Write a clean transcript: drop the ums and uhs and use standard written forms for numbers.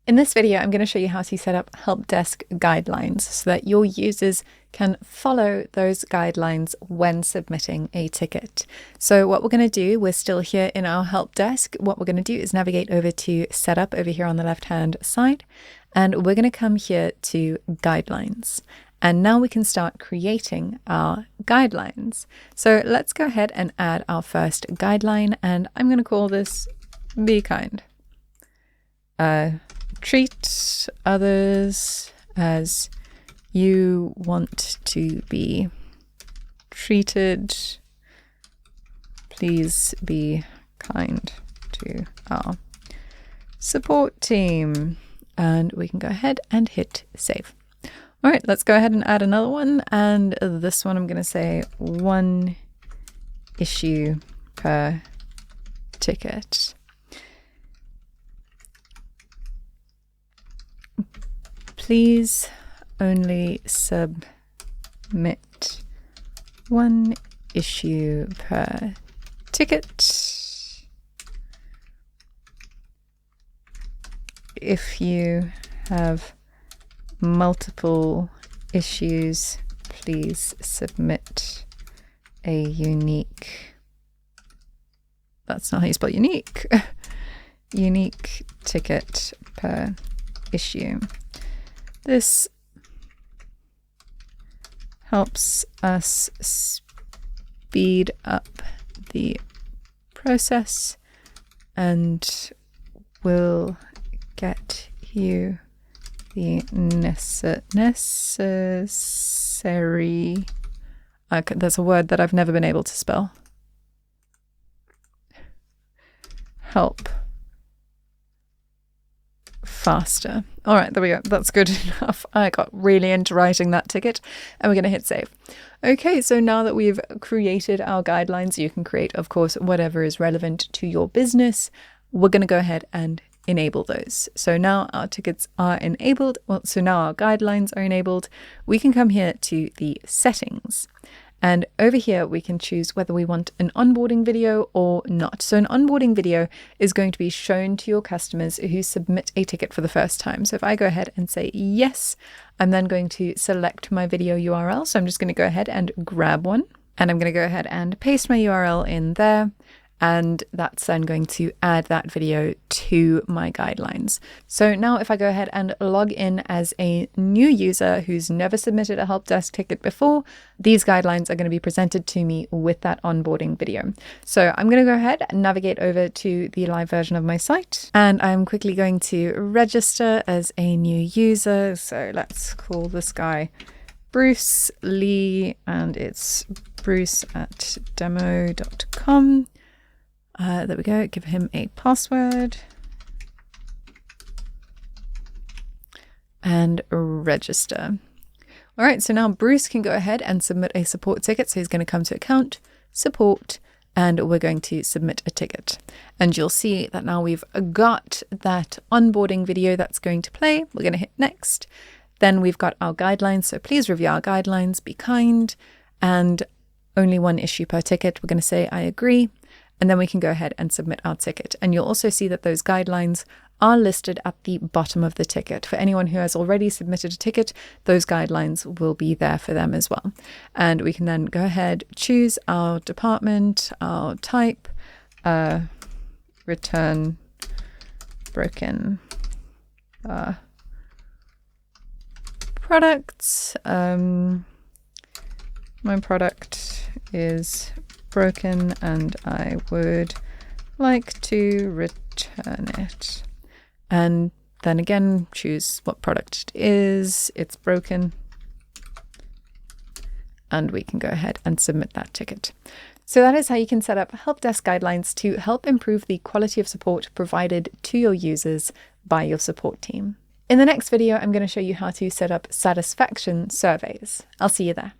In this video, I'm going to show you how to set up Helpdesk guidelines so that your users can follow those guidelines when submitting a ticket. So what we're going to do, we're still here in our Helpdesk. What we're going to do is navigate over to Setup over here on the left-hand side, and we're going to come here to Guidelines. And now we can start creating our guidelines. So let's go ahead and add our first guideline, and I'm going to call this Be Kind. Treat others as you want to be treated. Please be kind to our support team. And we can go ahead and hit save. All right, let's go ahead and add another one. And this one I'm going to say 1 issue per ticket. Please only submit 1 issue per ticket. If you have multiple issues, please submit a unique, that's not how you spell unique, unique ticket per issue. This helps us speed up the process and will get you the necessary, that's a word that I've never been able to spell, help faster. All right, there we go. That's good enough. I got really into writing that ticket, and we're going to hit save. Okay, so now that we've created our guidelines, you can create, of course, whatever is relevant to your business. We're going to go ahead and enable those. So now our tickets are enabled. Well, so now our guidelines are enabled. We can come here to the settings. And over here, we can choose whether we want an onboarding video or not. So an onboarding video is going to be shown to your customers who submit a ticket for the first time. So if I go ahead and say yes, I'm then going to select my video URL. So I'm just going to go ahead and grab one. And I'm going to go ahead and paste my URL in there. And that's then going to add that video to my guidelines. So now if I go ahead and log in as a new user who's never submitted a Helpdesk ticket before, these guidelines are going to be presented to me with that onboarding video. So I'm going to go ahead and navigate over to the live version of my site, and I'm quickly going to register as a new user. So let's call this guy Bruce Lee, and it's bruce@demo.com. There we go. Give him a password and register. All right, so now Bruce can go ahead and submit a support ticket. So he's going to come to account, support, and we're going to submit a ticket. And you'll see that now we've got that onboarding video that's going to play. We're going to hit next. Then we've got our guidelines. So please review our guidelines, be kind, and only 1 issue per ticket. We're going to say I agree. And then we can go ahead and submit our ticket. And you'll also see that those guidelines are listed at the bottom of the ticket. For anyone who has already submitted a ticket, those guidelines will be there for them as well. And we can then go ahead, choose our department, our type, return broken products. My product is broken and I would like to return it. And then again, choose what product it is. It's broken. And we can go ahead and submit that ticket. So that is how you can set up Helpdesk guidelines to help improve the quality of support provided to your users by your support team. In the next video, I'm going to show you how to set up satisfaction surveys. I'll see you there.